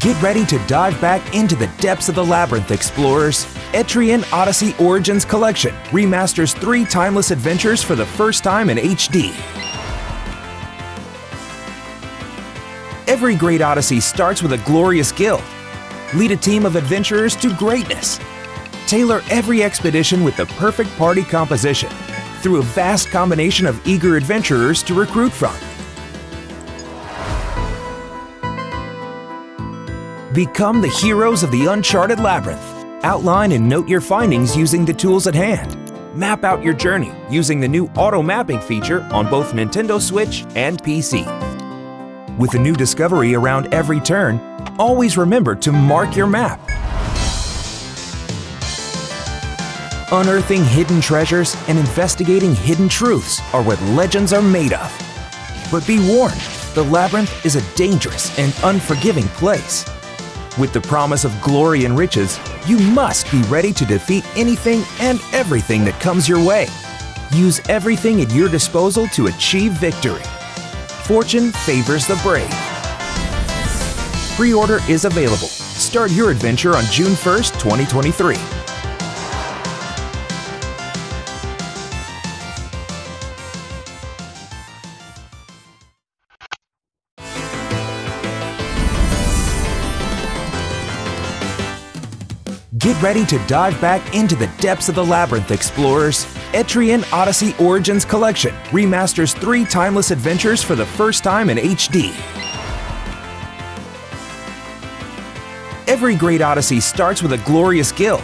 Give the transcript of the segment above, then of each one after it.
Get ready to dive back into the depths of the labyrinth, explorers! Etrian Odyssey Origins Collection remasters 3 timeless adventures for the first time in HD. Every great Odyssey starts with a glorious guild. Lead a team of adventurers to greatness. Tailor every expedition with the perfect party composition through a vast combination of eager adventurers to recruit from. Become the heroes of the uncharted labyrinth. Outline and note your findings using the tools at hand. Map out your journey using the new auto mapping feature on both Nintendo Switch and PC. With a new discovery around every turn, always remember to mark your map. Unearthing hidden treasures and investigating hidden truths are what legends are made of. But be warned, the labyrinth is a dangerous and unforgiving place. With the promise of glory and riches, you must be ready to defeat anything and everything that comes your way. Use everything at your disposal to achieve victory. Fortune favors the brave. Pre-order is available. Start your adventure on June 1st, 2023. Get ready to dive back into the depths of the labyrinth, explorers! Etrian Odyssey Origins Collection remasters 3 timeless adventures for the first time in HD. Every great Odyssey starts with a glorious guild.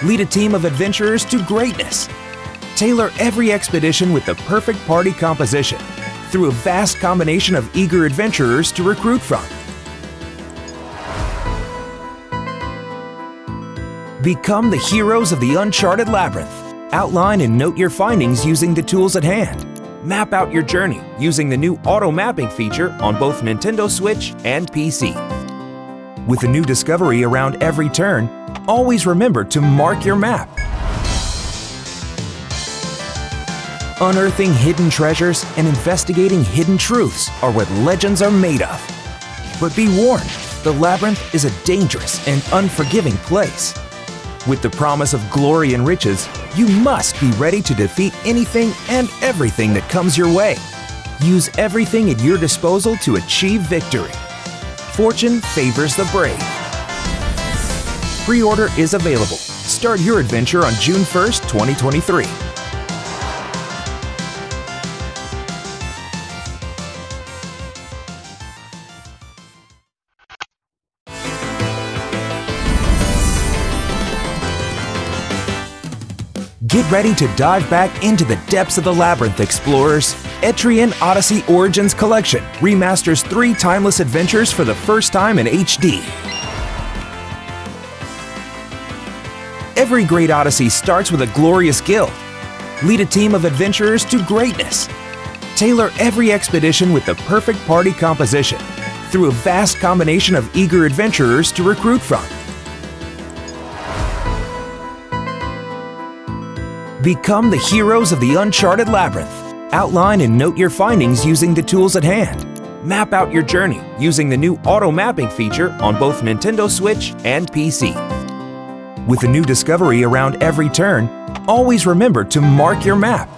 Lead a team of adventurers to greatness. Tailor every expedition with the perfect party composition through a vast combination of eager adventurers to recruit from. Become the heroes of the uncharted labyrinth. Outline and note your findings using the tools at hand. Map out your journey using the new auto mapping feature on both Nintendo Switch and PC. With a new discovery around every turn, always remember to mark your map. Unearthing hidden treasures and investigating hidden truths are what legends are made of. But be warned, the labyrinth is a dangerous and unforgiving place. With the promise of glory and riches, you must be ready to defeat anything and everything that comes your way. Use everything at your disposal to achieve victory. Fortune favors the brave. Pre-order is available. Start your adventure on June 1st, 2023. Get ready to dive back into the depths of the labyrinth, explorers! Etrian Odyssey Origins Collection remasters 3 timeless adventures for the first time in HD. Every great Odyssey starts with a glorious guild. Lead a team of adventurers to greatness. Tailor every expedition with the perfect party composition through a vast combination of eager adventurers to recruit from. Become the heroes of the uncharted labyrinth. Outline and note your findings using the tools at hand. Map out your journey using the new auto mapping feature on both Nintendo Switch and PC. With a new discovery around every turn, always remember to mark your map.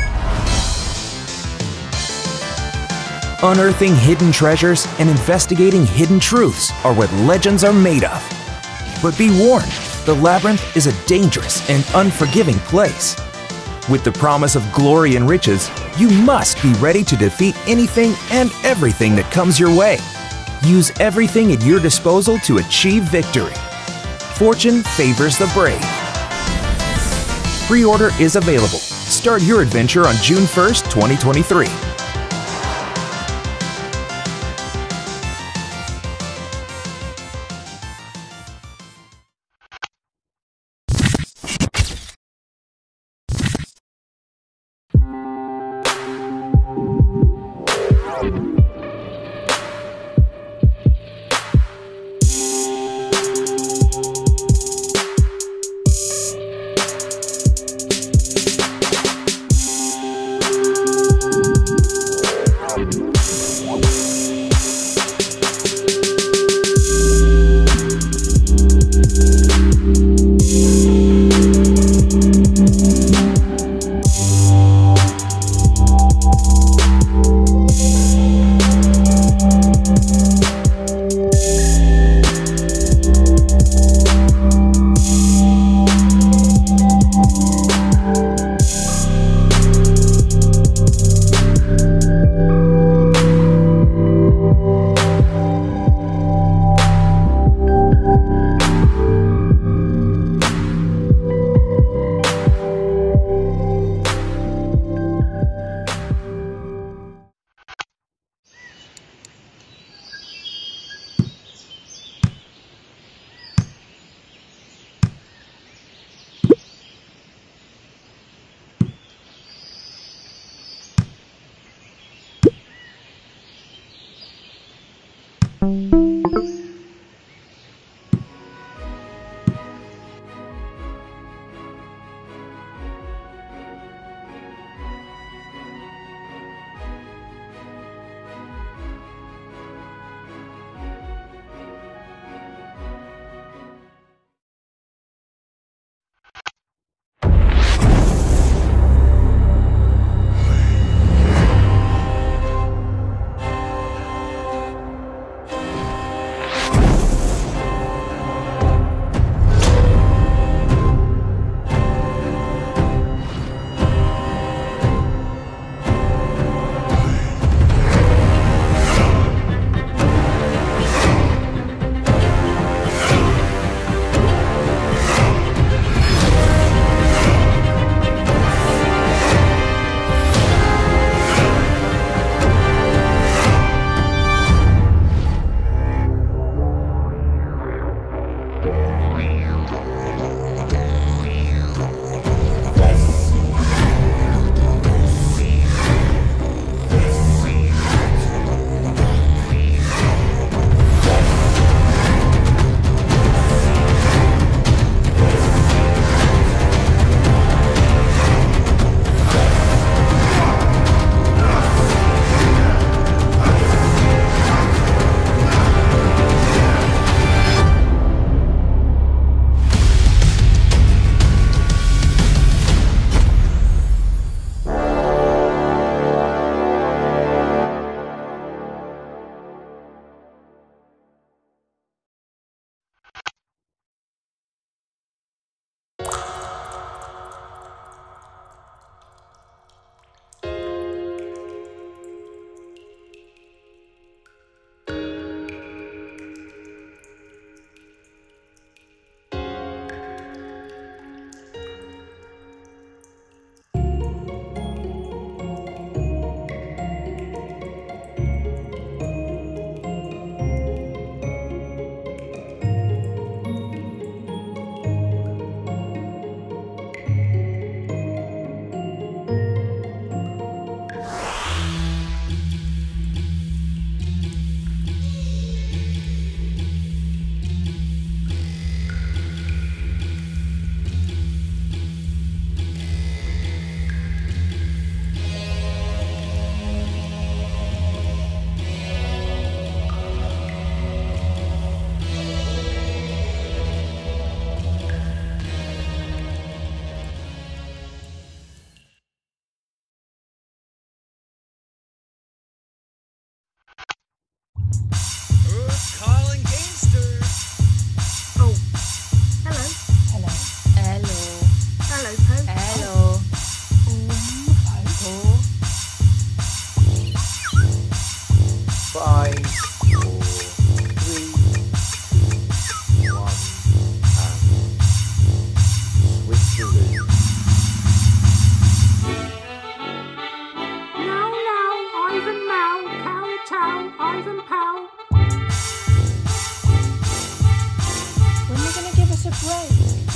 Unearthing hidden treasures and investigating hidden truths are what legends are made of. But be warned, the labyrinth is a dangerous and unforgiving place. With the promise of glory and riches, you must be ready to defeat anything and everything that comes your way. Use everything at your disposal to achieve victory. Fortune favors the brave. Pre-order is available. Start your adventure on June 1st, 2023.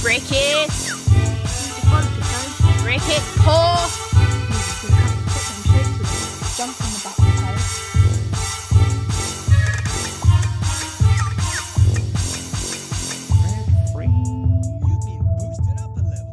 Cricket! Cricket, paw! Jump on the back of the pole. You've been boosted up a level.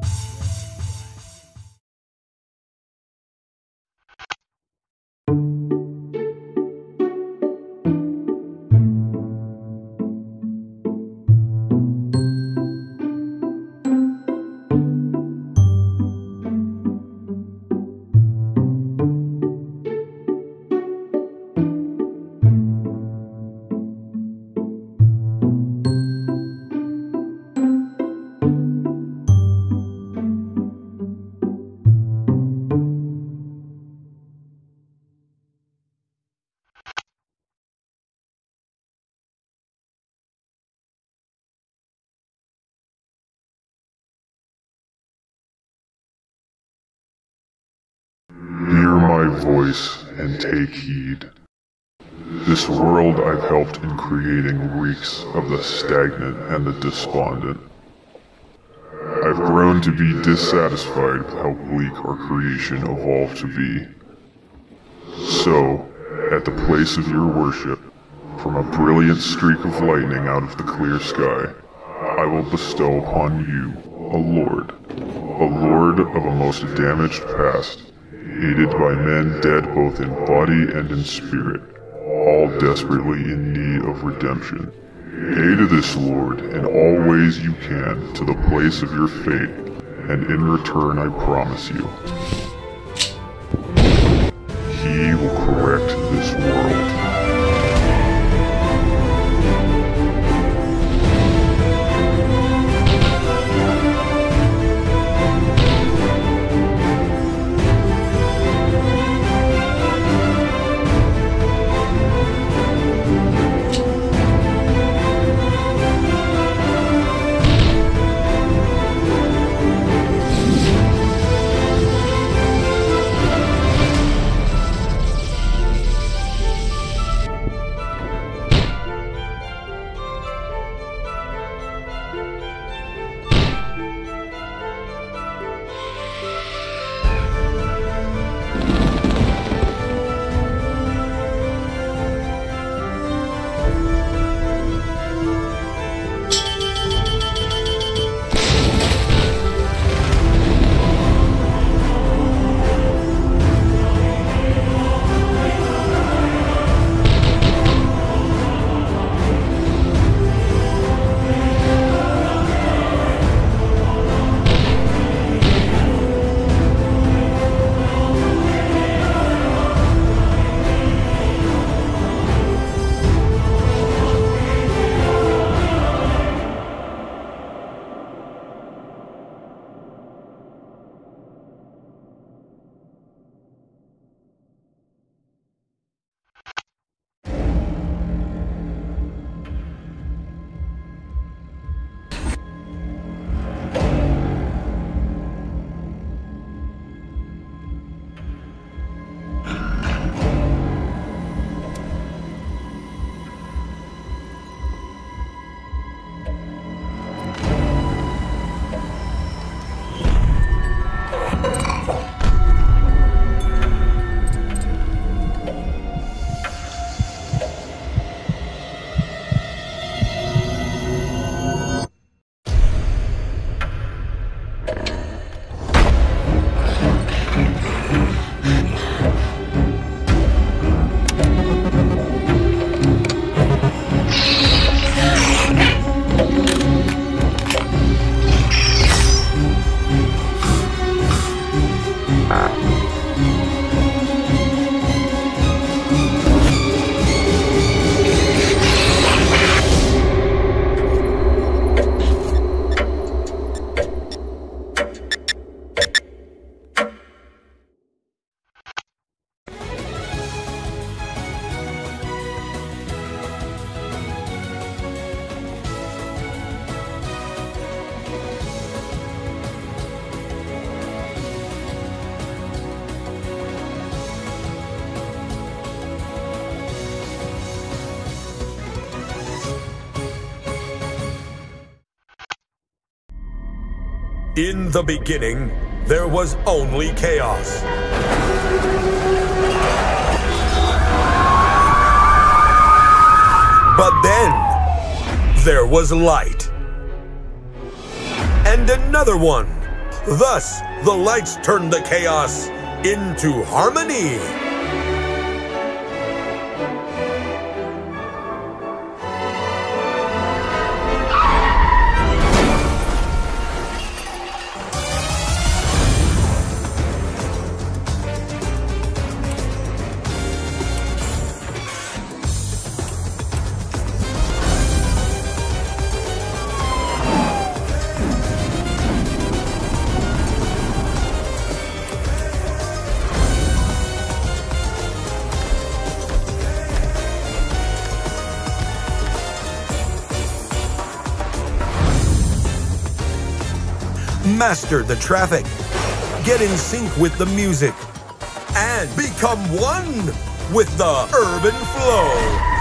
Hear my voice and take heed. This world I've helped in creating reeks of the stagnant and the despondent. I've grown to be dissatisfied with how bleak our creation evolved to be. So, at the place of your worship, from a brilliant streak of lightning out of the clear sky, I will bestow upon you a lord of a most damaged past, aided by men dead both in body and in spirit, all desperately in need of redemption. Aid this lord in all ways you can to the place of your fate, and in return I promise you, he will correct this world. In the beginning, there was only chaos. But then, there was light. And another one. Thus, the lights turned the chaos into harmony. Master the traffic, get in sync with the music, and become one with the urban flow.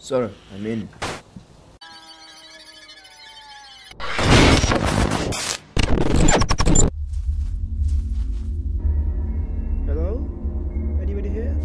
Sir, I'm in. Hello? Anybody here?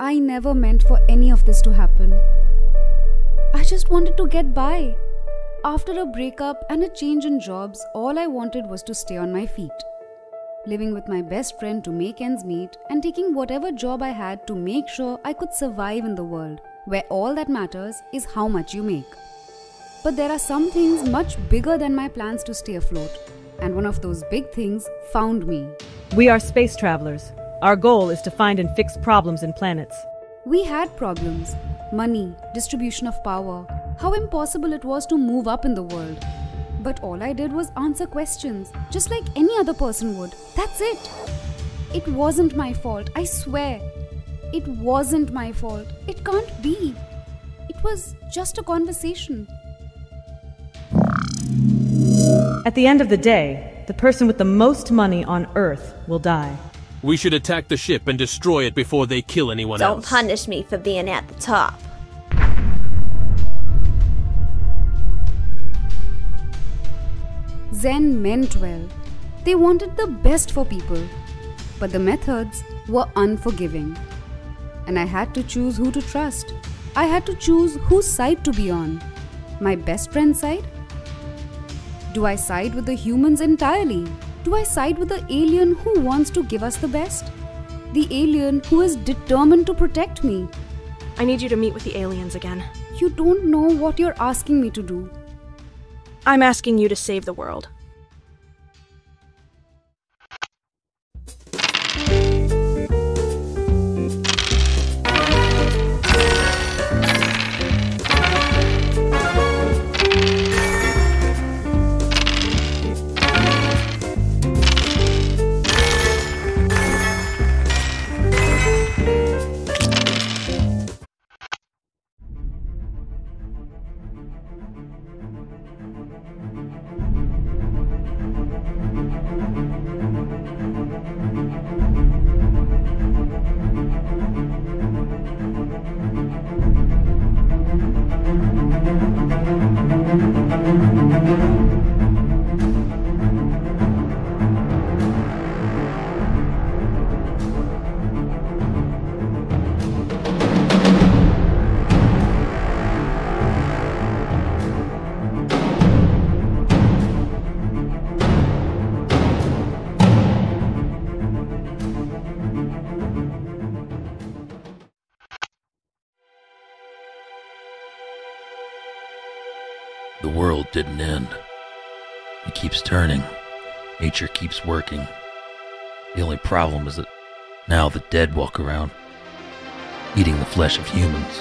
I never meant for any of this to happen. I just wanted to get by. After a breakup and a change in jobs, all I wanted was to stay on my feet. Living with my best friend to make ends meet and taking whatever job I had to make sure I could survive in the world, where all that matters is how much you make. But there are some things much bigger than my plans to stay afloat, and one of those big things found me. We are space travelers. Our goal is to find and fix problems in planets. We had problems. Money, distribution of power, how impossible it was to move up in the world. But all I did was answer questions, just like any other person would. That's it. It wasn't my fault, I swear. It wasn't my fault. It can't be. It was just a conversation. At the end of the day, the person with the most money on Earth will die. We should attack the ship and destroy it before they kill anyone else. Don't punish me for being at the top. Zen meant well. They wanted the best for people. But the methods were unforgiving. And I had to choose who to trust. I had to choose whose side to be on. My best friend's side? Do I side with the humans entirely? Do I side with the alien who wants to give us the best? The alien who is determined to protect me? I need you to meet with the aliens again. You don't know what you're asking me to do. I'm asking you to save the world. The world didn't end. It keeps turning. Nature keeps working. The only problem is that now the dead walk around, eating the flesh of humans.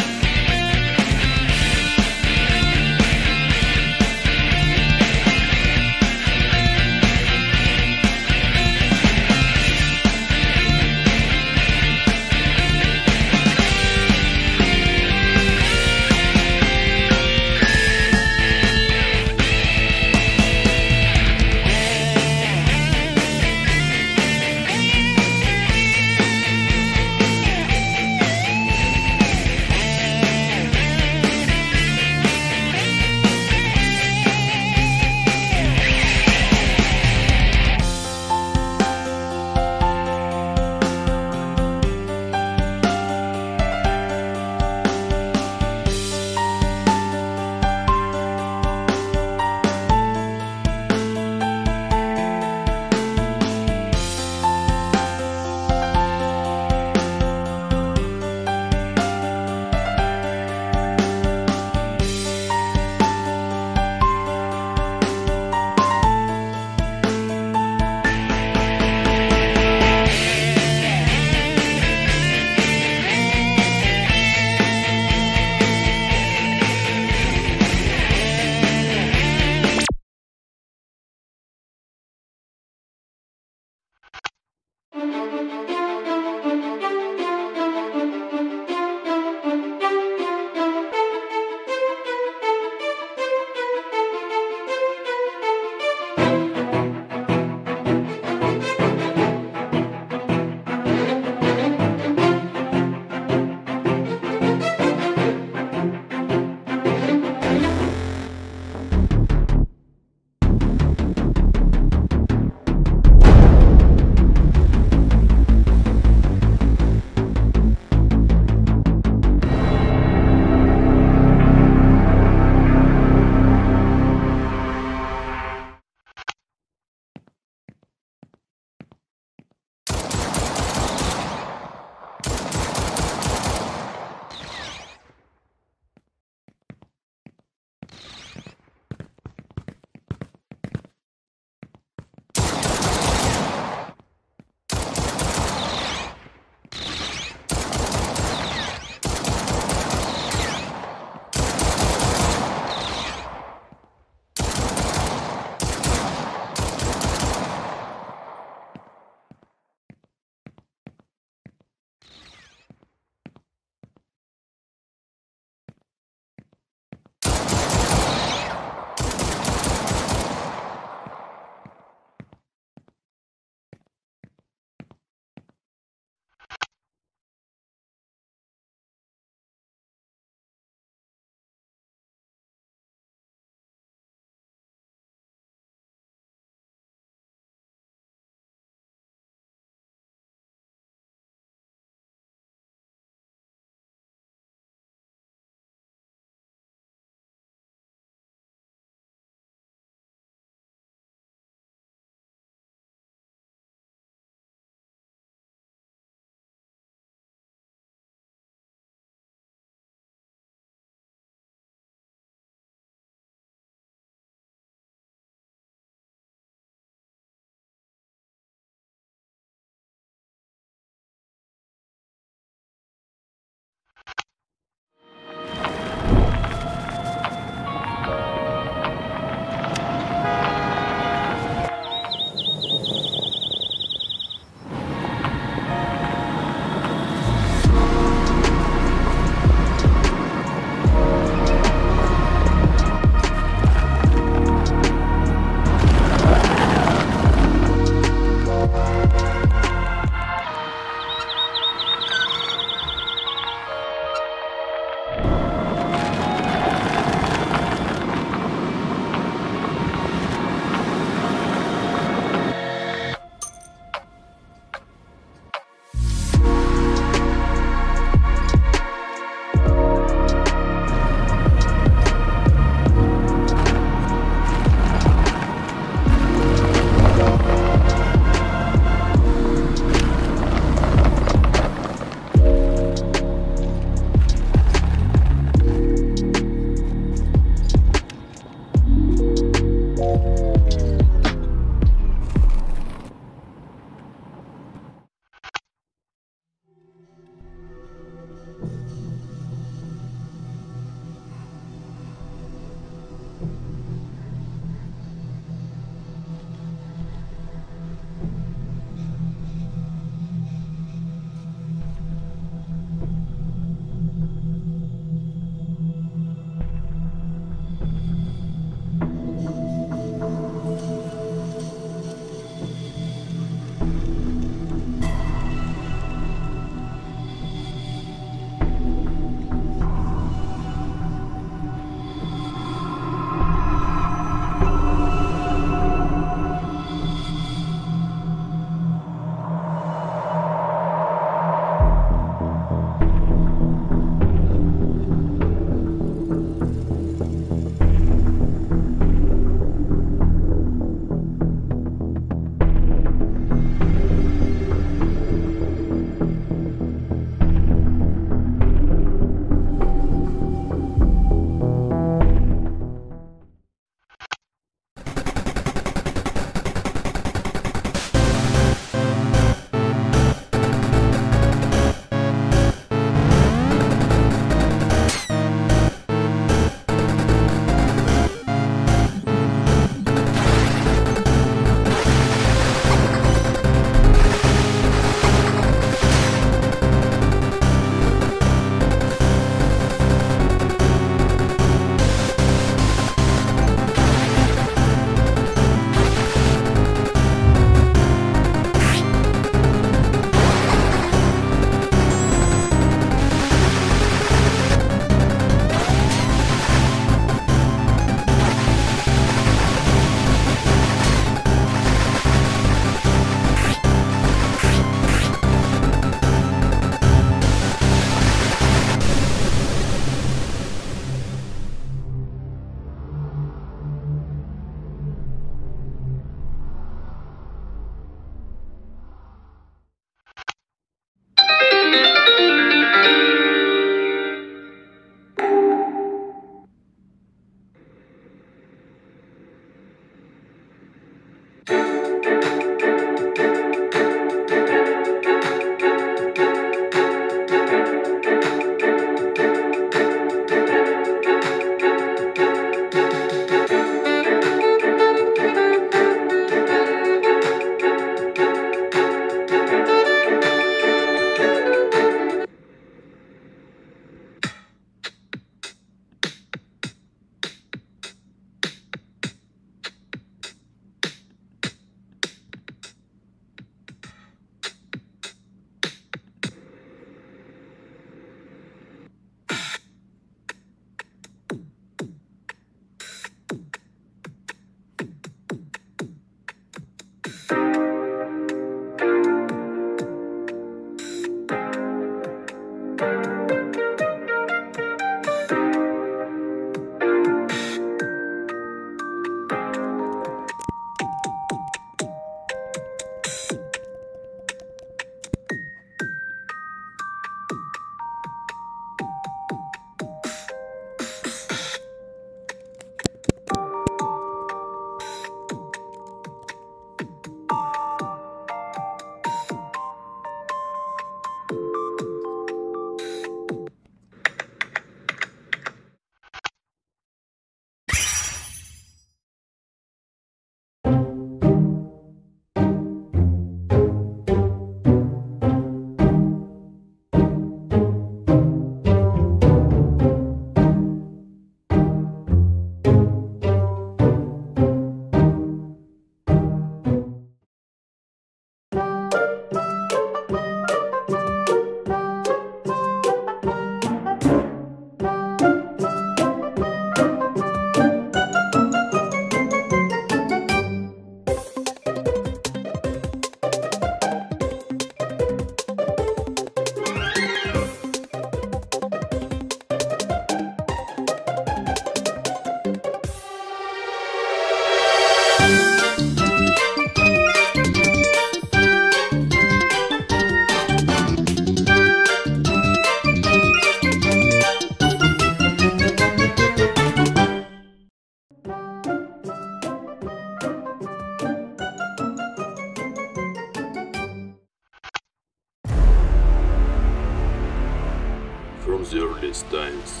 the earliest times,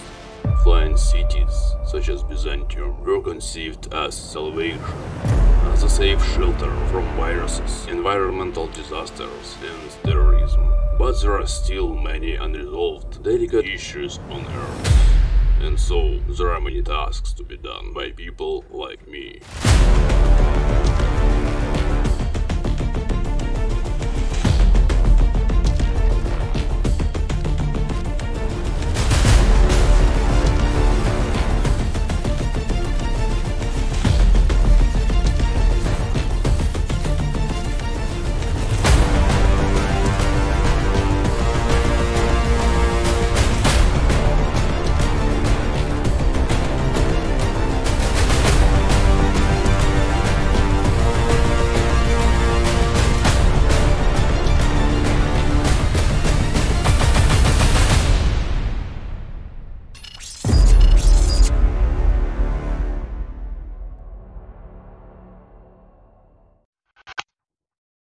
flying cities, such as Byzantium, were conceived as salvation, as a safe shelter from viruses, environmental disasters, and terrorism. But there are still many unresolved, delicate issues on Earth. And so, there are many tasks to be done by people like me.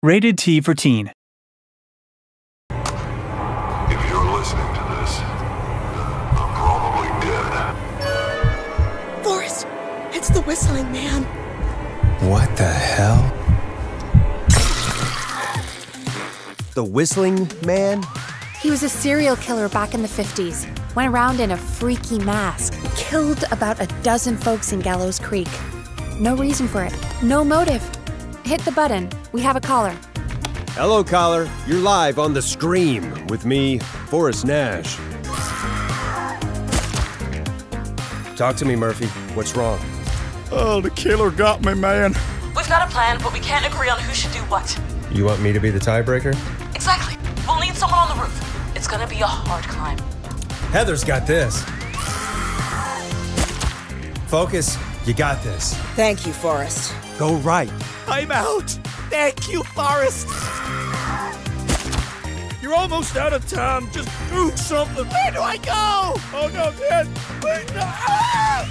Rated T for Teen. If you're listening to this, I'm probably dead. Forrest! It's the Whistling Man! What the hell? The Whistling Man? He was a serial killer back in the 50s. Went around in a freaky mask. Killed about a dozen folks in Gallows Creek. No reason for it. No motive. Hit the button. We have a caller. Hello, caller. You're live on the Scream with me, Forrest Nash. Talk to me, Murphy. What's wrong? Oh, the killer got me, man. We've got a plan, but we can't agree on who should do what. You want me to be the tiebreaker? Exactly. We'll need someone on the roof. It's gonna be a hard climb. Heather's got this. Focus. You got this. Thank you, Forrest. Go right. I'm out. Thank you, Forrest. You're almost out of time. Just do something. Where do I go? Oh no, Dad. Wait, no. Ah!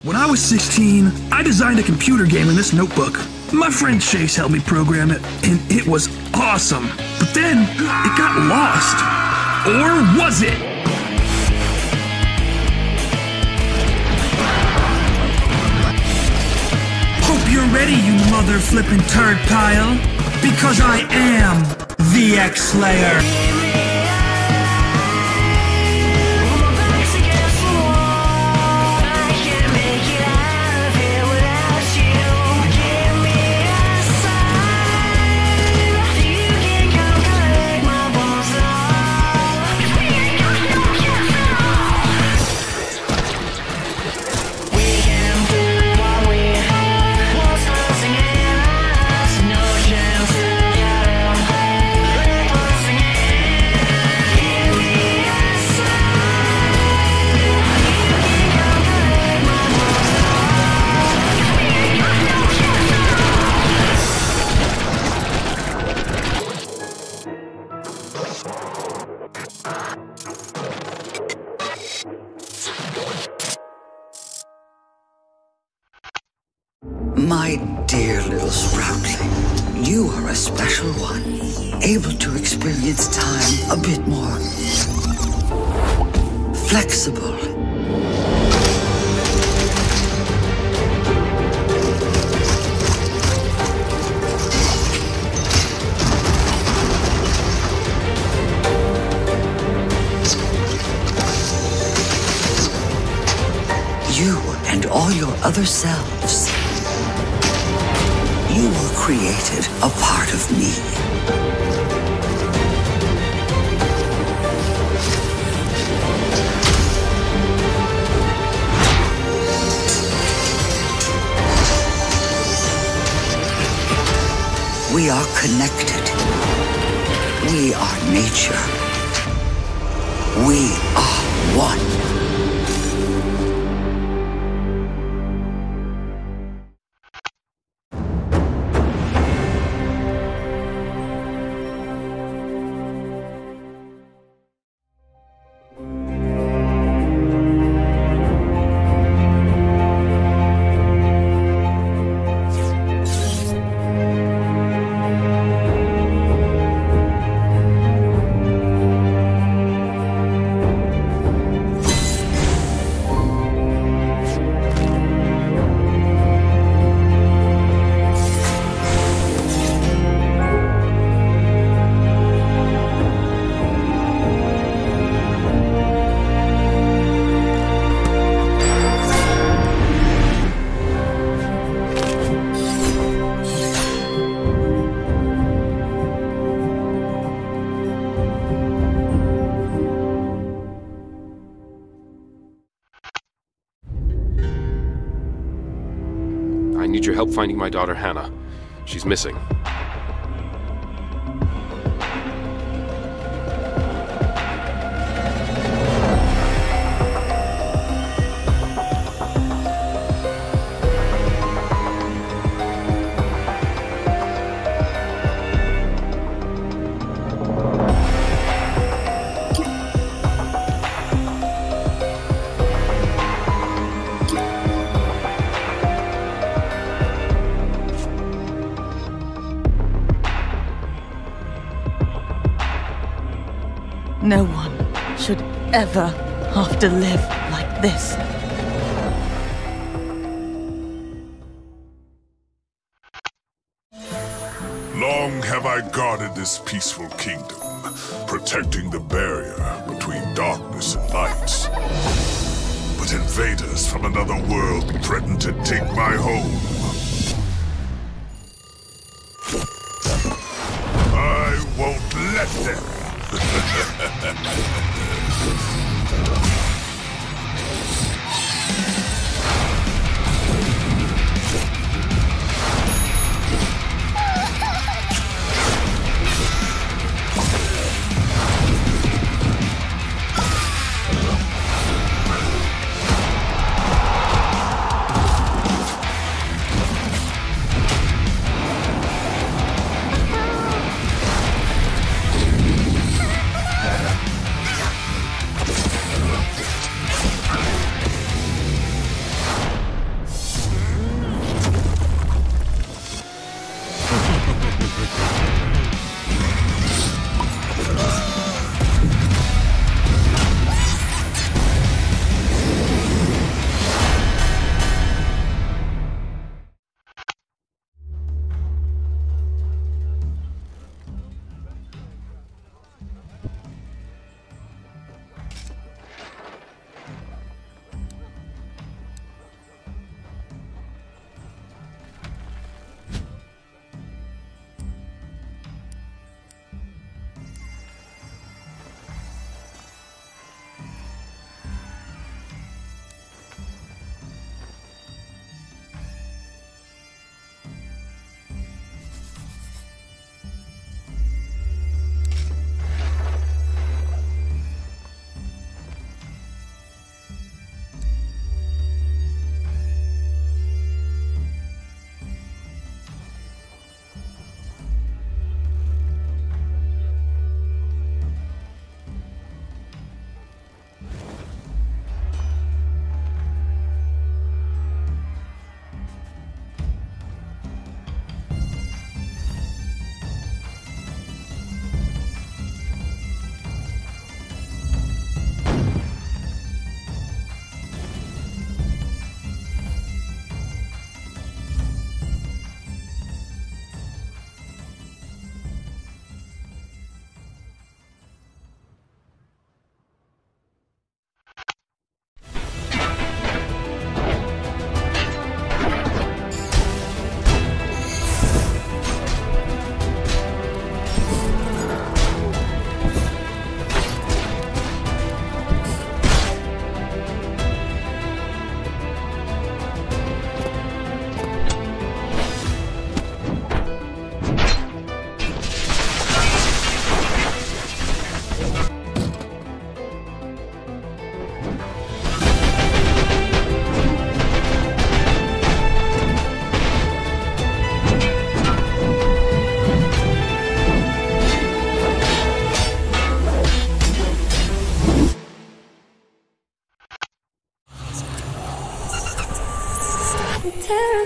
When I was 16, I designed a computer game in this notebook. My friend Chase helped me program it, and it was awesome. But then, it got lost. Or was it? Hope you're ready, you mother-flippin' turd pile. Because I am the X-Slayer. My dear little Sproutling, you are a special one, able to experience time a bit more flexible. other selves. You were created a part of me. We are connected. We are nature. We are one. I need your help finding my daughter Hannah. She's missing. No one should ever have to live like this. Long have I guarded this peaceful kingdom, protecting the barrier between darkness and light. But invaders from another world threaten to take my home. I won't let them.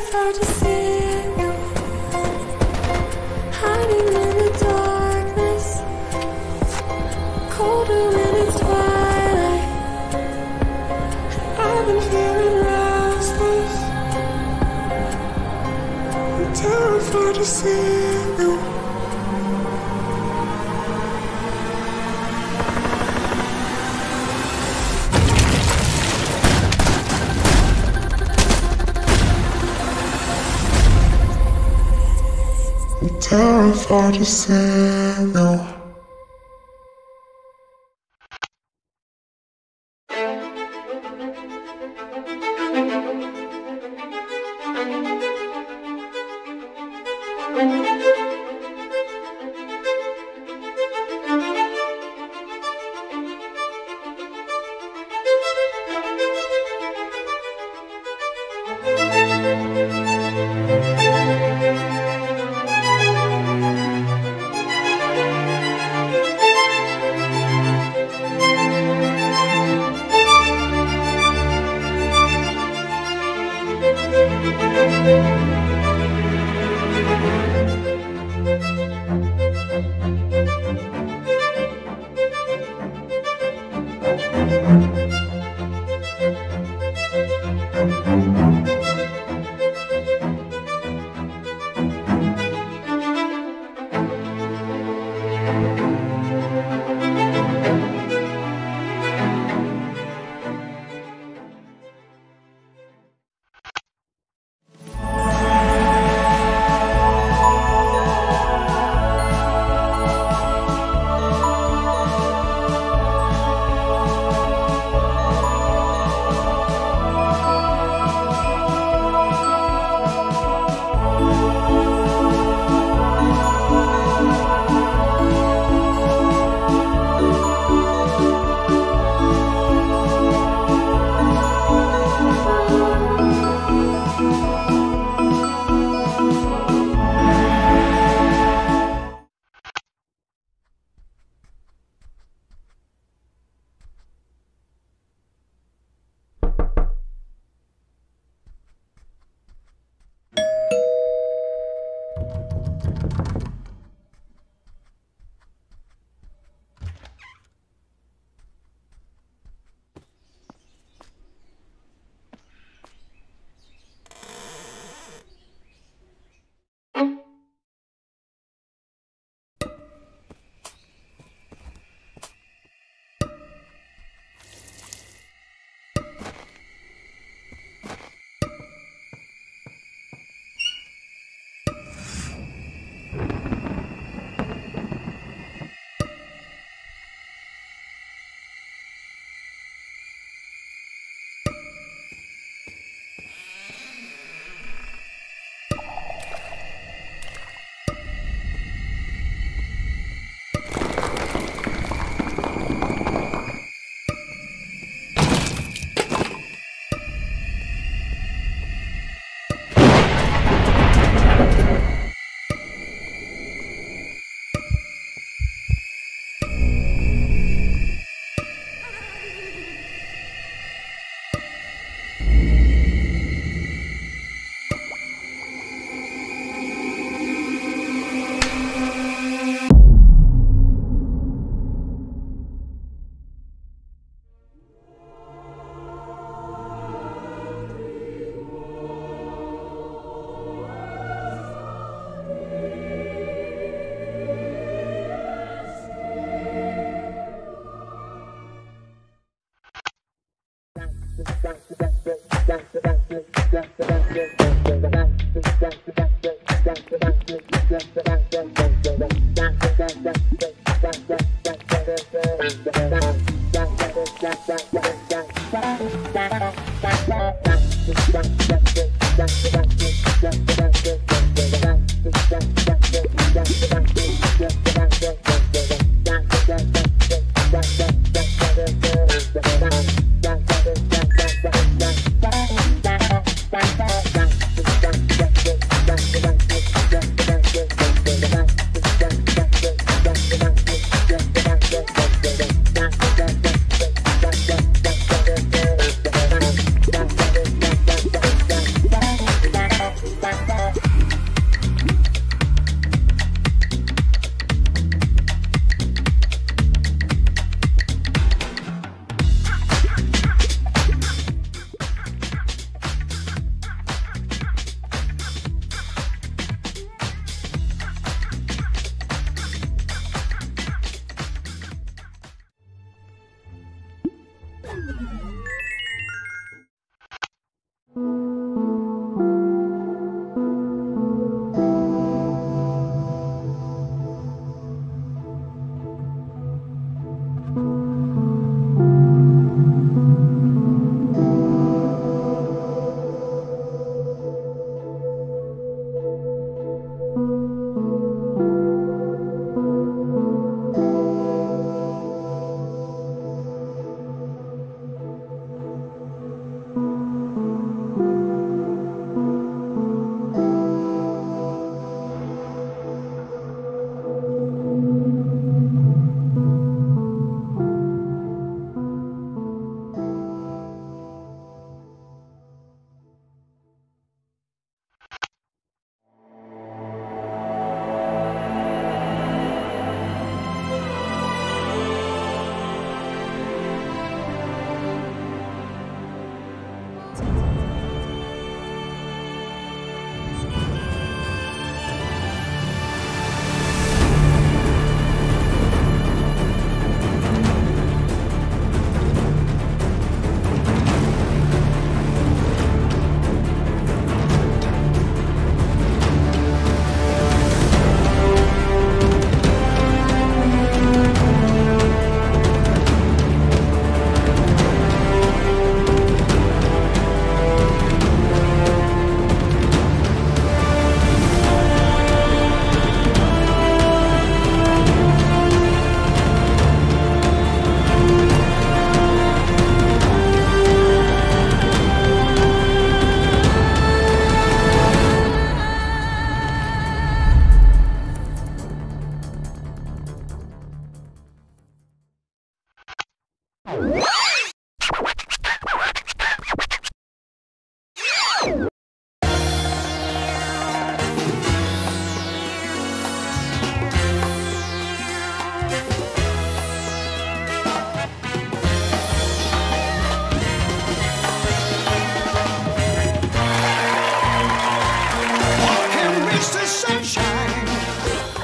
terrified to see you, hiding in the darkness, colder when it's twilight. I've been feeling restless. I'm terrified to see you. Terrified to see you.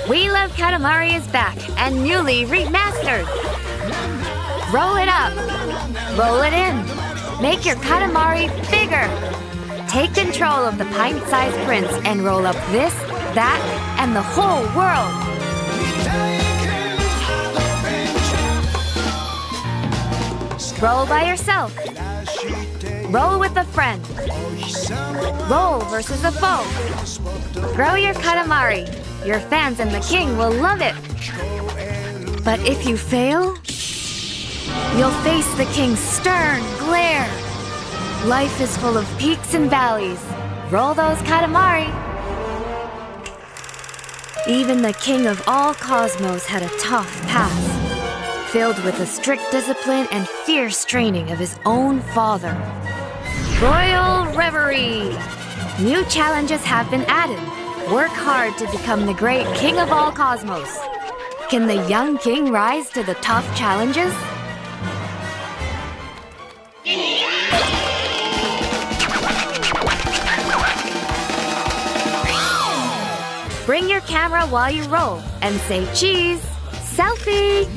We Love Katamari is back and newly remastered. Roll it up. Roll it in. Make your Katamari bigger. Take control of the pint-sized prince and roll up this, that, and the whole world. Roll by yourself. Roll with a friend. Roll versus a foe. Grow your Katamari. Your fans and the king will love it. But if you fail, you'll face the king's stern glare. Life is full of peaks and valleys. Roll those Katamari. Even the king of all cosmos had a tough past, filled with a strict discipline and fierce training of his own father. Royal Reverie! New challenges have been added. Work hard to become the great king of all cosmos. Can the young king rise to the tough challenges? Bring your camera while you roll and say cheese, selfie,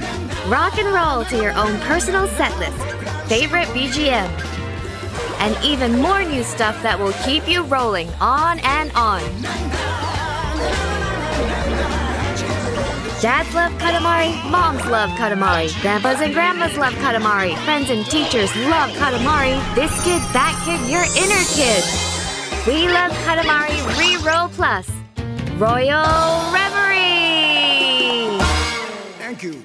rock and roll to your own personal set list, favorite BGM, and even more new stuff that will keep you rolling on and on. Dads love Katamari, moms love Katamari, grandpas and grandmas love Katamari, friends and teachers love Katamari, this kid, that kid, your inner kid. We Love Katamari Reroll Plus. Royal Reverie! Thank you.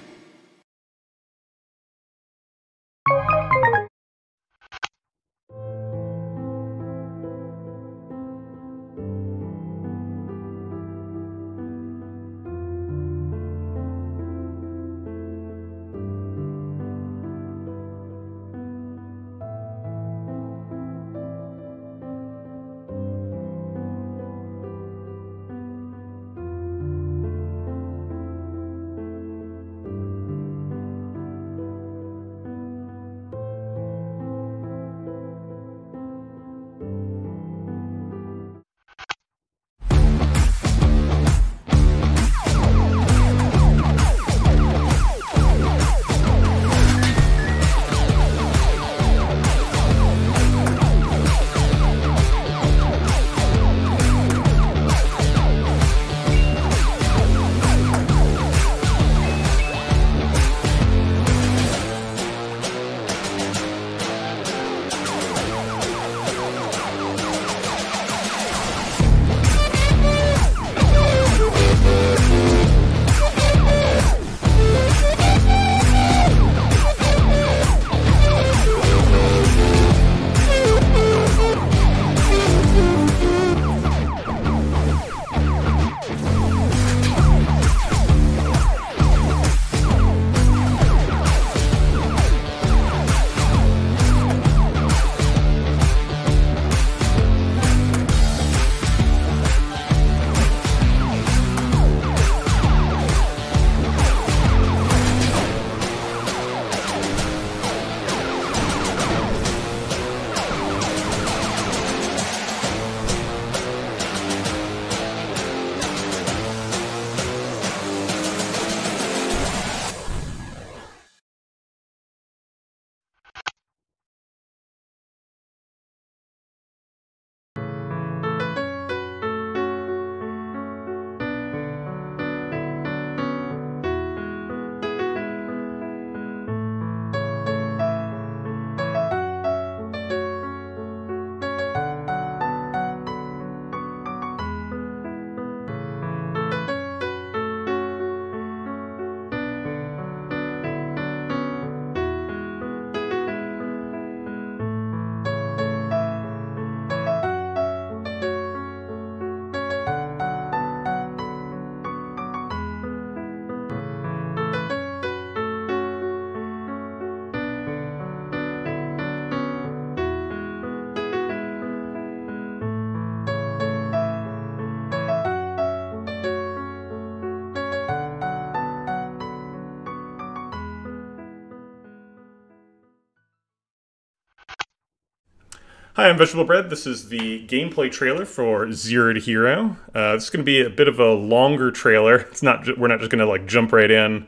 Hi, I'm Vegetable Bread. This is the gameplay trailer for Zero to Hero. This is going to be a bit of a longer trailer. It's not. We're not just going to like jump right in.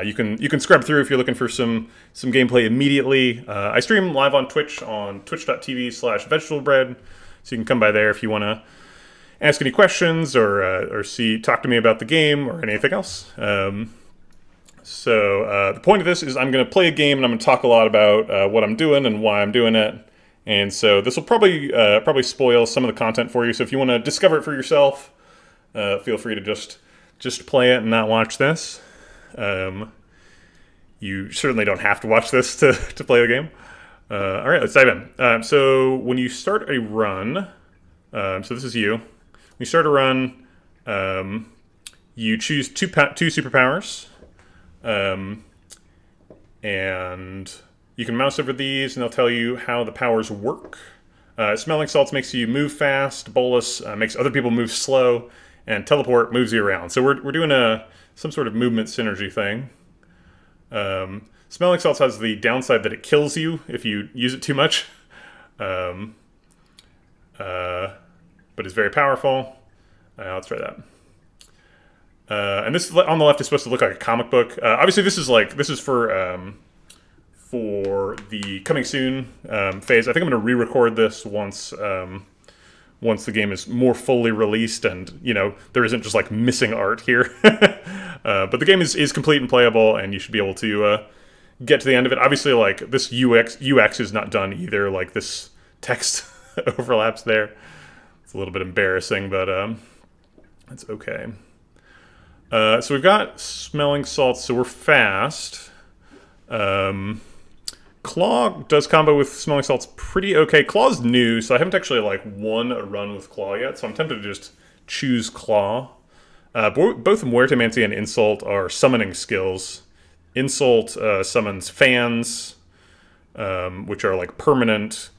You can scrub through if you're looking for some gameplay immediately. I stream live on Twitch on twitch.tv/vegetablebread, so you can come by there if you want to ask any questions or talk to me about the game or anything else. The point of this is I'm going to play a game and I'm going to talk a lot about what I'm doing and why I'm doing it. And so this will probably spoil some of the content for you. So if you want to discover it for yourself, feel free to just play it and not watch this. You certainly don't have to watch this to play the game. All right, let's dive in. So when you start a run, so this is you. When you start a run, you choose two superpowers, and you can mouse over these, and they'll tell you how the powers work. Smelling Salts makes you move fast. Bolus makes other people move slow, and Teleport moves you around. So we're doing some sort of movement synergy thing. Smelling Salts has the downside that it kills you if you use it too much, but it's very powerful. Let's try that. And this on the left is supposed to look like a comic book. Obviously, this is for the coming soon phase. I think I'm going to re-record this once the game is more fully released, and there isn't just like missing art here. But the game is complete and playable, and you should be able to get to the end of it. Obviously, like this UX is not done either. Like this text overlaps there. It's a little bit embarrassing, but it's okay. So we've got Smelling Salts, so we're fast. Claw does combo with Smelling Salts pretty okay. Claw's new, so I haven't actually like won a run with Claw yet, so I'm tempted to just choose Claw. Both Muertemancy and Insult are summoning skills. Insult summons fans, which are like permanent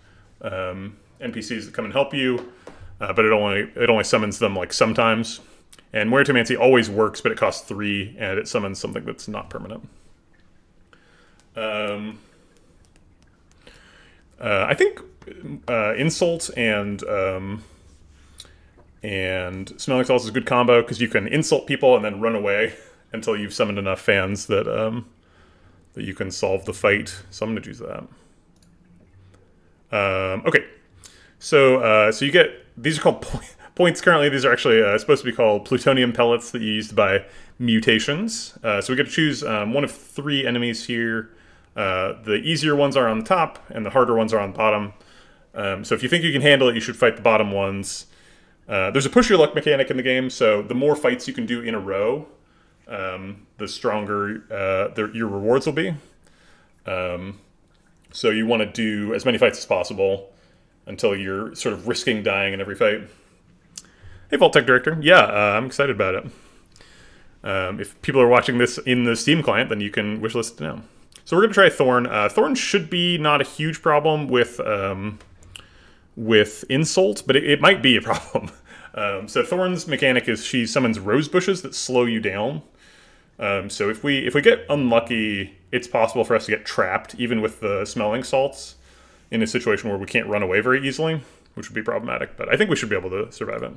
NPCs that come and help you, but it only summons them like sometimes. And Muertemancy always works, but it costs 3, and it summons something that's not permanent. I think Insult and Smelling Salts is a good combo because you can insult people and then run away until you've summoned enough fans that that you can solve the fight. So I'm going to choose that. Okay, so you get, these are called points currently. These are actually supposed to be called plutonium pellets that you use to buy mutations. So we get to choose one of 3 enemies here. The easier ones are on the top, and the harder ones are on the bottom. So if you think you can handle it, you should fight the bottom ones. There's a push your luck mechanic in the game, so the more fights you can do in a row, the stronger your rewards will be. So you want to do as many fights as possible until you're sort of risking dying in every fight. Hey, Vault Tech Director. Yeah, I'm excited about it. If people are watching this in the Steam client, then you can wishlist it now. So we're going to try Thorn. Thorn should be not a huge problem with Insult, but it might be a problem. So Thorn's mechanic is she summons rose bushes that slow you down. So if we get unlucky, it's possible for us to get trapped, even with the Smelling Salts, in a situation where we can't run away very easily, which would be problematic. But I think we should be able to survive it.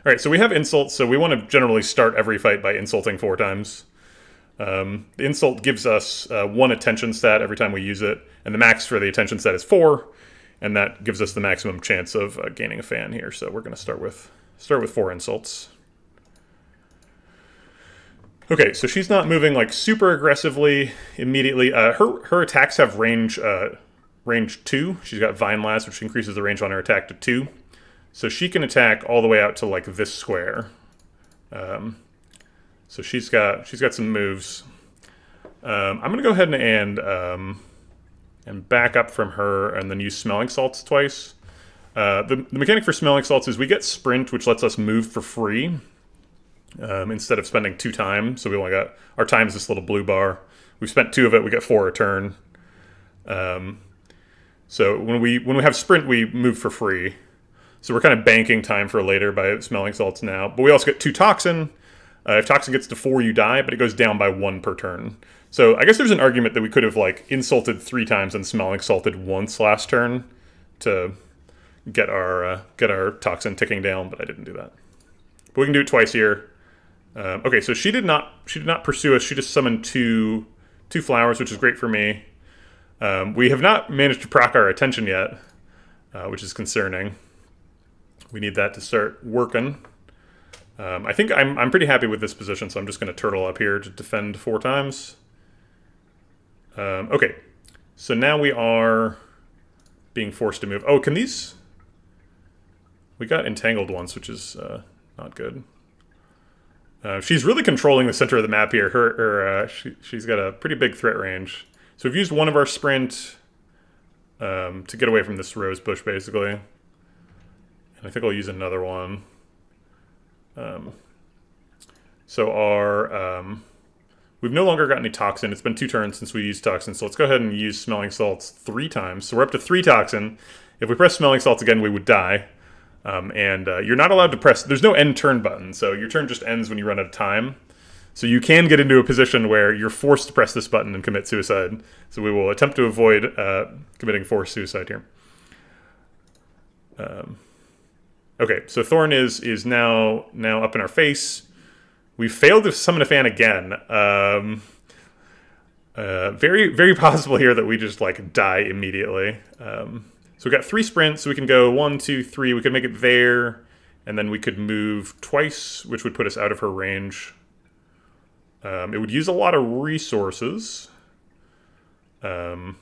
All right, so we have Insult, so we want to generally start every fight by insulting 4 times. The Insult gives us 1 attention stat every time we use it, and the max for the attention stat is 4, and that gives us the maximum chance of gaining a fan here. So we're going to start with 4 insults. Okay, so she's not moving like super aggressively immediately. Her attacks have range 2. She's got Vine Blast, which increases the range on her attack to 2. So she can attack all the way out to like this square. So she's got some moves. I'm gonna go ahead and back up from her and then use Smelling Salts twice. The mechanic for Smelling Salts is we get Sprint, which lets us move for free instead of spending 2 time. So we only got, our time is this little blue bar. We've spent 2 of it, we get 4 a turn. So when we have Sprint, we move for free. So we're kind of banking time for later by Smelling Salts now. But we also get 2 Toxin. If Toxin gets to 4, you die, but it goes down by 1 per turn. So I guess there's an argument that we could have like insulted 3 times and Smelling Salted once last turn to get our toxin ticking down, but I didn't do that. But we can do it twice here. Okay, so she did not pursue us. She just summoned two flowers, which is great for me. We have not managed to proc our attention yet, which is concerning. We need that to start working. I think I'm pretty happy with this position, so I'm just going to turtle up here to defend 4 times. Okay, so now we are being forced to move. Oh, can these... We got entangled once, which is not good. She's really controlling the center of the map here. She's got a pretty big threat range. So we've used one of our sprint to get away from this rose bush, basically. And I think I'll use another one. So our... we've no longer got any toxin. It's been 2 turns since we used toxin, so let's go ahead and use smelling salts 3 times. So we're up to 3 toxin. If we press smelling salts again, we would die. You're not allowed to press... There's no end turn button, so your turn just ends when you run out of time. So you can get into a position where you're forced to press this button and commit suicide. So we will attempt to avoid committing forced suicide here. Okay, so Thorn is now up in our face. We failed to summon a fan again. Very, very possible here that we just, like, die immediately. So we got 3 sprints, so we can go 1, 2, 3. We could make it there, and then we could move twice, which would put us out of her range. It would use a lot of resources. And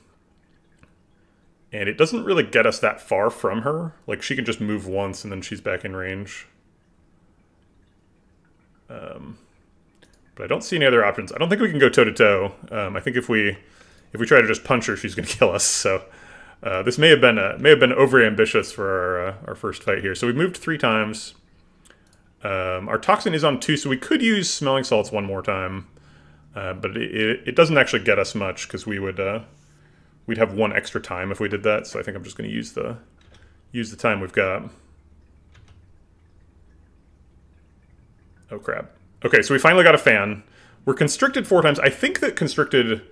it doesn't really get us that far from her. Like, she can just move once, and then she's back in range. But I don't see any other options. I don't think we can go toe-to-toe. I think if we try to just punch her, she's going to kill us, so... this may have been overambitious for our first fight here. So we've moved 3 times. Our toxin is on 2, so we could use smelling salts 1 more time. But it doesn't actually get us much, because we'd have 1 extra time if we did that. So I think I'm just going to use the time we've got. Oh crap. Okay, so we finally got a fan. We're constricted 4 times. I think that constricted...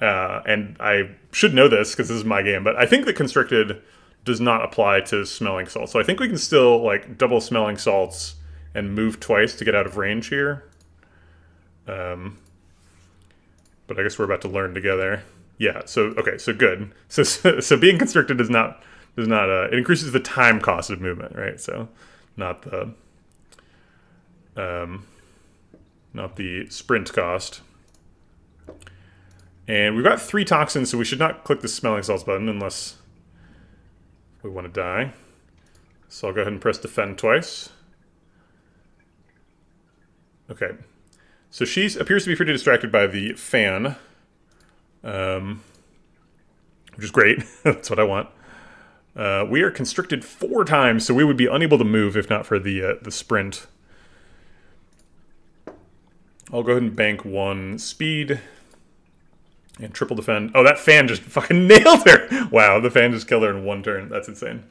and I should know this because this is my game, but I think that constricted does not apply to smelling salts. So I think we can still, like, double smelling salts and move twice to get out of range here. But I guess we're about to learn together. Yeah, so, okay, so good. So being constricted does not, it increases the time cost of movement, right? So not the sprint cost. And we've got 3 toxins, so we should not click the smelling salts button unless we want to die. So I'll go ahead and press defend twice. Okay. So she appears to be pretty distracted by the fan. Which is great. That's what I want. We are constricted 4 times, so we would be unable to move if not for the sprint. I'll go ahead and bank 1 speed. And triple defend. Oh, that fan just fucking nailed her! Wow, the fan just killed her in 1 turn. That's insane.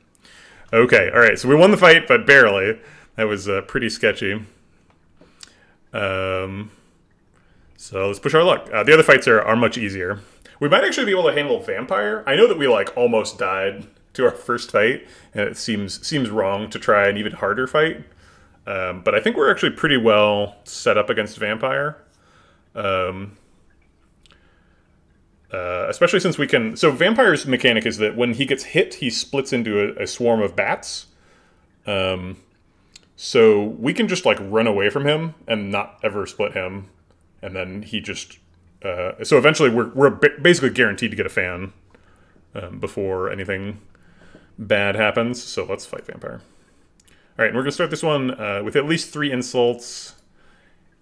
Okay, alright, so we won the fight, but barely. That was pretty sketchy. So let's push our luck. The other fights are much easier. We might actually be able to handle Vampire. I know that we, like, almost died to our first fight, and it seems wrong to try an even harder fight. But I think we're actually pretty well set up against Vampire. Especially since we can... So Vampire's mechanic is that when he gets hit, he splits into a swarm of bats. So we can just, like, run away from him and not ever split him. And then he just... so eventually we're basically guaranteed to get a fan before anything bad happens. So let's fight Vampire. Alright, and we're going to start this one with at least 3 insults.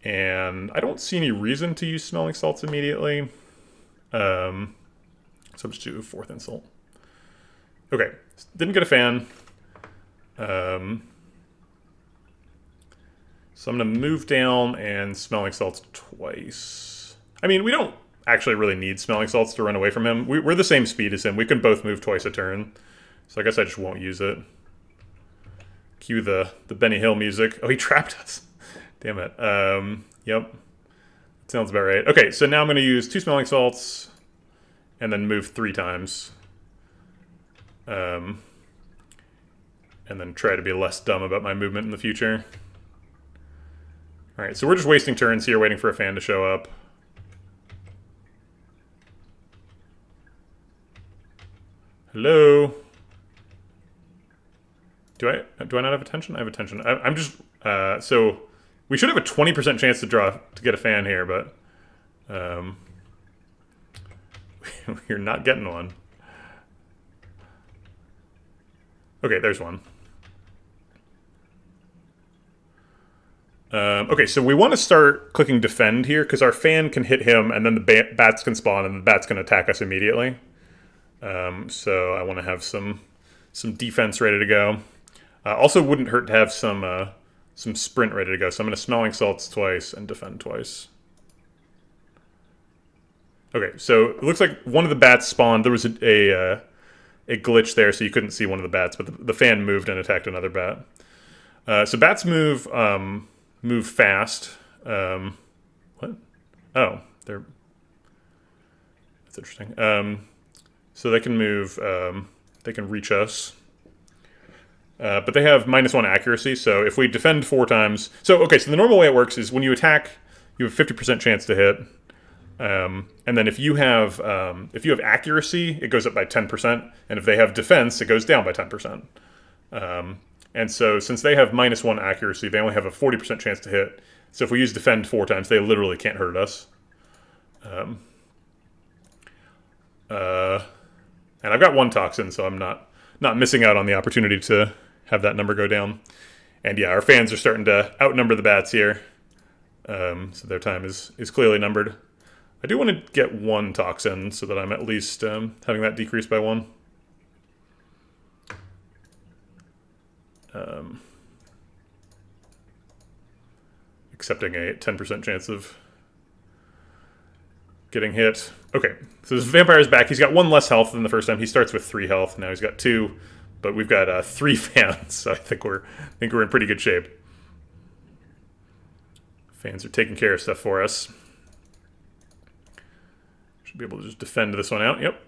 And I don't see any reason to use smelling salts immediately. So I'm just do a 4th insult. Okay, didn't get a fan. So I'm going to move down and smelling salts twice. I mean, we don't actually really need smelling salts to run away from him. We're the same speed as him. We can both move twice a turn. So I guess I just won't use it. Cue the Benny Hill music. Oh, he trapped us. Damn it. Yep. Sounds about right. Okay, so now I'm going to use 2 smelling salts and then move 3 times. and then try to be less dumb about my movement in the future. Alright, so we're just wasting turns here, waiting for a fan to show up. Hello? Do I not have attention? I have attention. I'm just... so, we should have a 20% chance to get a fan here, but... we're not getting one. Okay, there's one. Okay, so we want to start clicking defend here, because our fan can hit him, and then the bats can spawn, and the bats can attack us immediately. So I want to have some defense ready to go. Also wouldn't hurt to have some sprint ready to go, so I'm going to Smelling Salts twice and defend twice. Okay, so it looks like one of the bats spawned. There was a glitch there, so you couldn't see one of the bats, but the fan moved and attacked another bat. So bats move fast. What? Oh, that's interesting. So they can move, they can reach us. But they have -1 accuracy, so if we defend 4 times... So, okay, so the normal way it works is when you attack, you have a 50% chance to hit. And then if you have accuracy, it goes up by 10%, and if they have defense, it goes down by 10%. And so since they have -1 accuracy, they only have a 40% chance to hit. So if we use defend 4 times, they literally can't hurt us. And I've got 1 toxin, so I'm not missing out on the opportunity to have that number go down. And yeah, our fans are starting to outnumber the bats here. So their time is clearly numbered. I do want to get 1 toxin so that I'm at least having that decreased by 1. Accepting a 10% chance of getting hit. Okay, so this vampire's back. He's got 1 less health than the first time. He starts with 3 health. Now he's got 2, but we've got 3 fans, so I think we're in pretty good shape. Fans are taking care of stuff for us. Should be able to just defend this one out. Yep.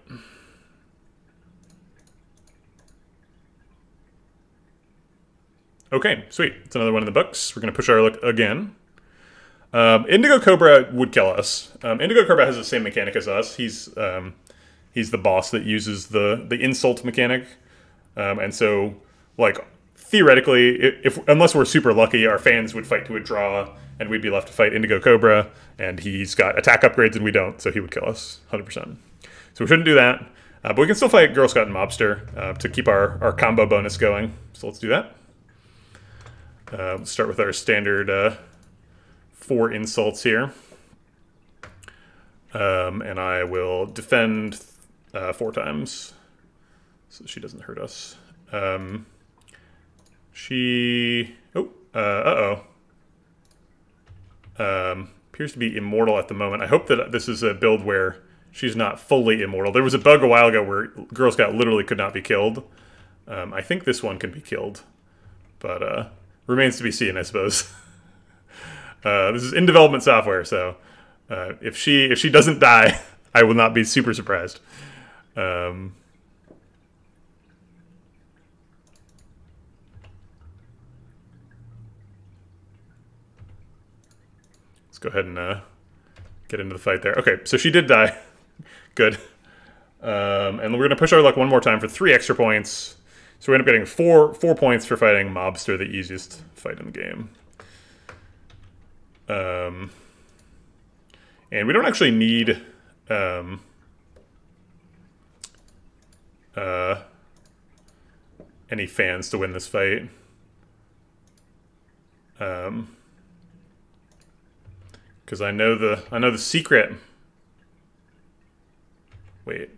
Okay, sweet. It's another one in the books. We're going to push our luck again. Indigo Cobra would kill us. Indigo Cobra has the same mechanic as us. He's the boss that uses the insult mechanic. And so, like, theoretically, unless we're super lucky, our fans would fight to a draw, and we'd be left to fight Indigo Cobra, and he's got attack upgrades and we don't, so he would kill us, 100%. So we shouldn't do that. But we can still fight Girl Scout and Mobster to keep our combo bonus going. So let's do that. Let's start with our standard 4 insults here. And I will defend 4 times, so she doesn't hurt us. Appears to be immortal at the moment. I hope that this is a build where she's not fully immortal. There was a bug a while ago where Girl Scout literally could not be killed. I think this one can be killed, but remains to be seen, I suppose. This is in development software, so if she doesn't die, I will not be super surprised. Let's go ahead and get into the fight there. Okay, so she did die. Good. And we're going to push our luck 1 more time for 3 extra points. So we end up getting 4 points for fighting Mobster, the easiest fight in the game. And we don't actually need any fans to win this fight. Because I know the secret. Wait.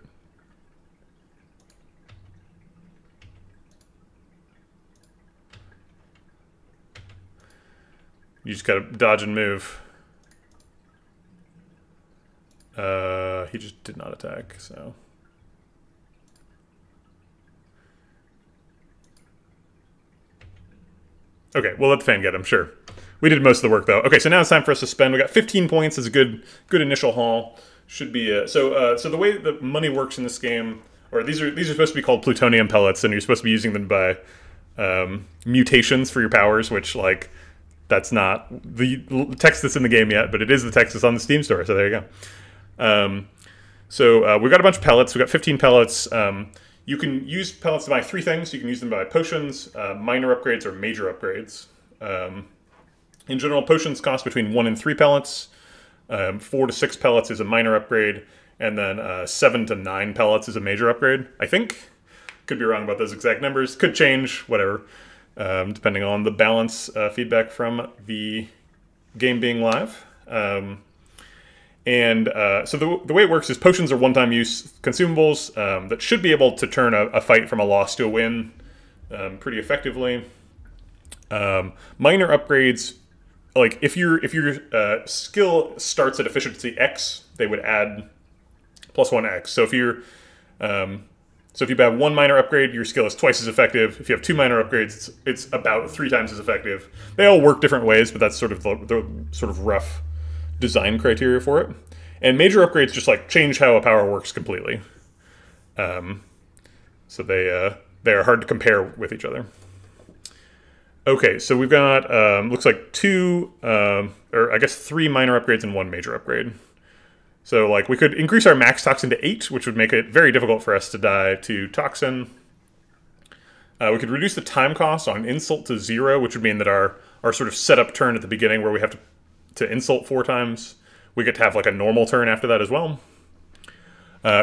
You just gotta dodge and move. He just did not attack, so. Okay, we'll let the fan get him, sure. We did most of the work, though. Okay, so now it's time for us to spend. We got 15 points as a good initial haul. Should be so the way that money works in this game, or these are supposed to be called plutonium pellets, and you're supposed to be using them to buy mutations for your powers, which, like, that's not the text that's in the game yet, but it is the text that's on the Steam store, so there you go. So we've got a bunch of pellets. We've got 15 pellets. You can use pellets to buy 3 things. You can use them to buy potions, minor upgrades, or major upgrades. In general, potions cost between 1 and 3 pellets. 4 to 6 pellets is a minor upgrade, and then 7 to 9 pellets is a major upgrade, I think. Could be wrong about those exact numbers. Could change, whatever, depending on the balance feedback from the game being live. So the way it works is potions are one-time use consumables that should be able to turn a fight from a loss to a win pretty effectively. Minor upgrades, like if your skill starts at efficiency X, they would add +1x. So if you have 1 minor upgrade, your skill is twice as effective. If you have 2 minor upgrades, it's about 3 times as effective. They all work different ways, but that's sort of the sort of rough design criteria for it. And major upgrades just like change how a power works completely. So they are hard to compare with each other. Okay, so we've got looks like 2 or I guess 3 minor upgrades and 1 major upgrade. So like we could increase our max toxin to 8, which would make it very difficult for us to die to toxin. We could reduce the time cost on insult to 0, which would mean that our sort of setup turn at the beginning where we have to insult 4 times, we get to have like a normal turn after that as well.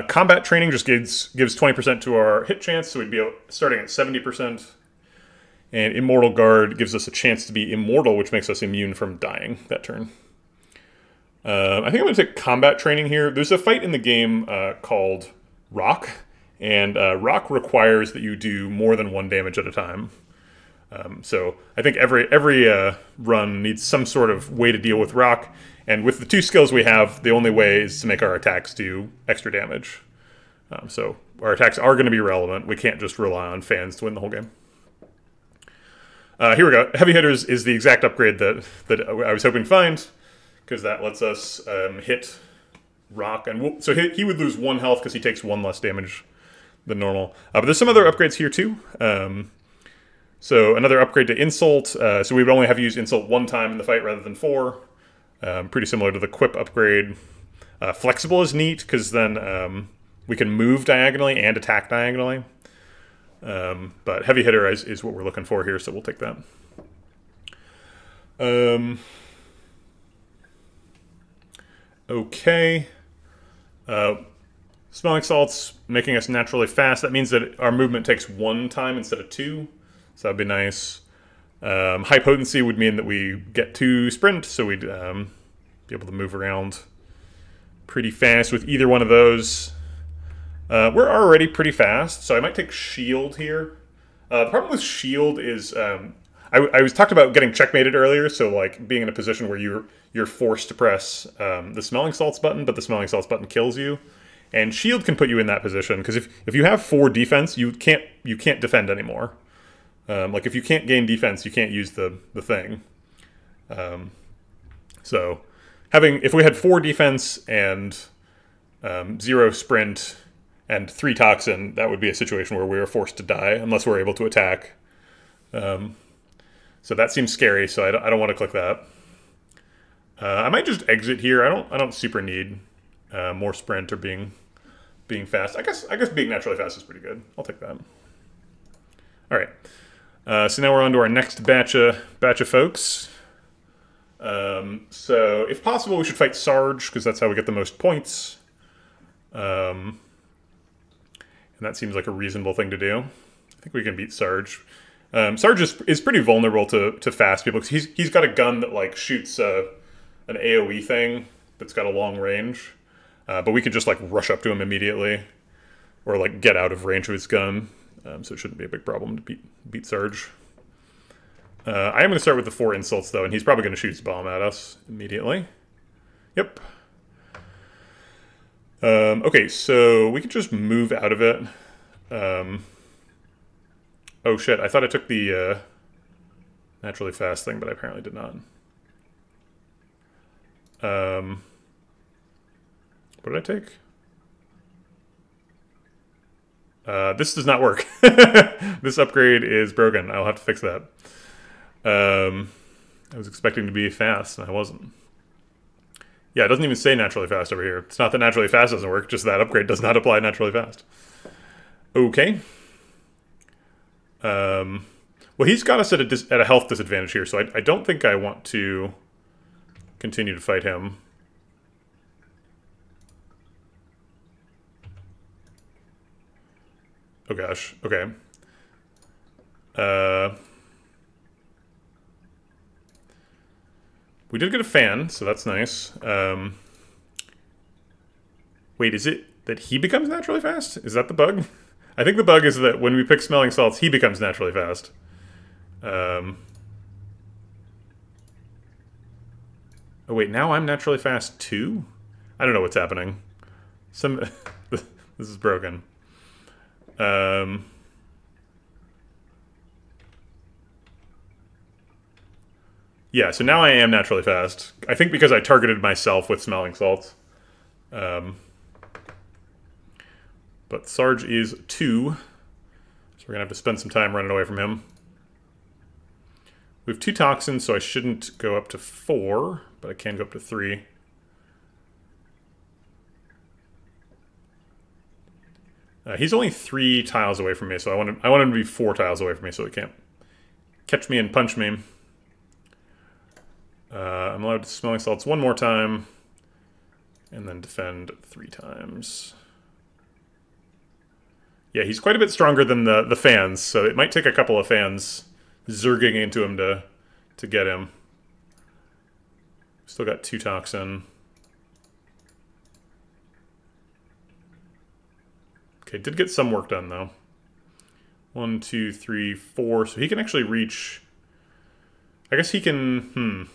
Combat training just gives 20% to our hit chance, so we'd be starting at 70%. And Immortal Guard gives us a chance to be immortal, which makes us immune from dying that turn. I think I'm going to take combat training here. There's a fight in the game called Rock, and Rock requires that you do more than 1 damage at a time. So I think every run needs some sort of way to deal with Rock, and with the 2 skills we have, the only way is to make our attacks do extra damage. So our attacks are going to be relevant. We can't just rely on fans to win the whole game. Here we go. Heavy Hitters is the exact upgrade that I was hoping to find, because that lets us hit Rock. And so he would lose 1 health because he takes 1 less damage than normal. But there's some other upgrades here too. So another upgrade to Insult. So we would only have to use Insult 1 time in the fight rather than 4. Pretty similar to the Quip upgrade. Flexible is neat because then we can move diagonally and attack diagonally. But Heavy Hitter is what we're looking for here, so we'll take that. Okay. Smelling Salts making us naturally fast. That means that our movement takes 1 time instead of 2. So that'd be nice. High Potency would mean that we get 2 sprint, so we'd be able to move around pretty fast with either one of those. We're already pretty fast, so I might take Shield here. The problem with Shield is I was talked about getting checkmated earlier, so like being in a position where you're forced to press the Smelling Salts button, but the Smelling Salts button kills you. And Shield can put you in that position, because if you have 4 defense, you can't defend anymore. Like if you can't gain defense, you can't use the thing. So if we had 4 defense and 0 sprint and 3 toxin, that would be a situation where we are forced to die unless we're able to attack. So that seems scary, so I don't want to click that. I might just exit here. I don't super need more sprint or being fast. I guess being naturally fast is pretty good. I'll take that. All right. So now we're on to our next batch of folks. So if possible, we should fight Sarge, because that's how we get the most points. And that seems like a reasonable thing to do. I think we can beat Sarge. Sarge is pretty vulnerable to fast people, because he's got a gun that like shoots an AoE thing that's got a long range. But we could just like rush up to him immediately, or like get out of range of his gun. So it shouldn't be a big problem to beat Sarge. I am going to start with the 4 insults though, and he's probably going to shoot his bomb at us immediately. Yep. Okay, so we could just move out of it. Oh shit, I thought I took the naturally fast thing, but I apparently did not. What did I take? This does not work. This upgrade is broken. I'll have to fix that. I was expecting to be fast, and I wasn't. Yeah, it doesn't even say naturally fast over here. It's not that naturally fast doesn't work, just that upgrade does not apply naturally fast. Okay. Well, he's got us at a health disadvantage here, so I don't think I want to continue to fight him. Oh gosh, okay. We did get a fan, so that's nice. Wait, is it that he becomes naturally fast? Is that the bug? I think the bug is that when we pick smelling salts, he becomes naturally fast. Oh wait, now I'm naturally fast too? I don't know what's happening. This is broken. Yeah, so now I am naturally fast. I think because I targeted myself with smelling salts. But Sarge is 2. So we're going to have to spend some time running away from him. We have 2 toxins, so I shouldn't go up to 4, but I can go up to 3. He's only 3 tiles away from me, so I want him to be 4 tiles away from me so he can't catch me and punch me. I'm allowed to smelling salts 1 more time, and then defend 3 times. Yeah, he's quite a bit stronger than the fans, so it might take a couple of fans zerging into him to get him. Still got 2 toxin. Okay, did get some work done though. 1, 2, 3, 4. So he can actually reach. I guess he can.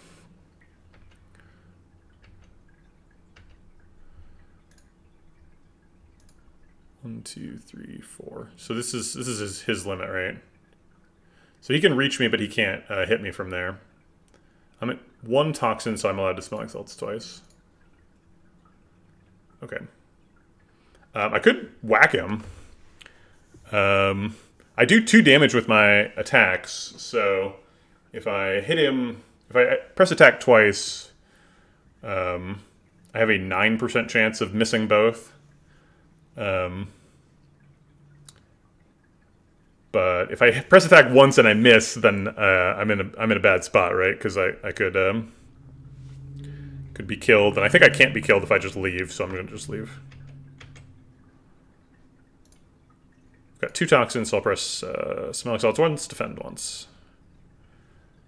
1, 2, 3, 4. So this is his limit, right? So he can reach me, but he can't hit me from there. I'm at 1 toxin, so I'm allowed to smelling salts twice. Okay. I could whack him. I do 2 damage with my attacks, so if I hit him, if I press attack twice, I have a 9% chance of missing both. But if I press attack once and I miss, then I'm in a bad spot, right? Because I could be killed, and I think I can't be killed if I just leave, so I'm gonna just leave. Got 2 toxins, so I'll press smelling salts once, defend once.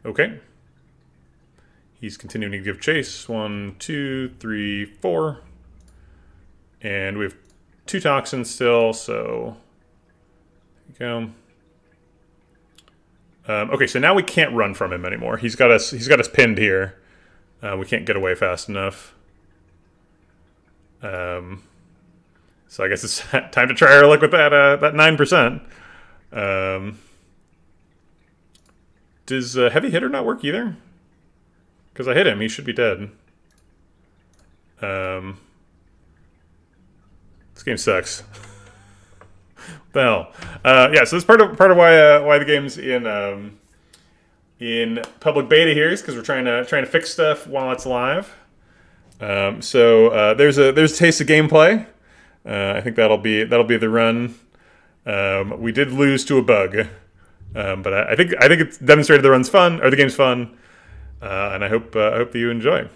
Okay. He's continuing to give chase. 1, 2, 3, 4. And we have 2 toxins still, so there you go. Okay, so now we can't run from him anymore. He's got us pinned here. We can't get away fast enough. So I guess it's time to try our luck with that 9%. Does Heavy Hitter not work either? Because I hit him, he should be dead. This game sucks. What the hell? Yeah, so this part of why the game's in public beta here is because we're trying to fix stuff while it's live. So there's a taste of gameplay. I think that'll be the run. We did lose to a bug, but I think it's demonstrated the run's fun, or the game's fun, and I hope that you enjoy.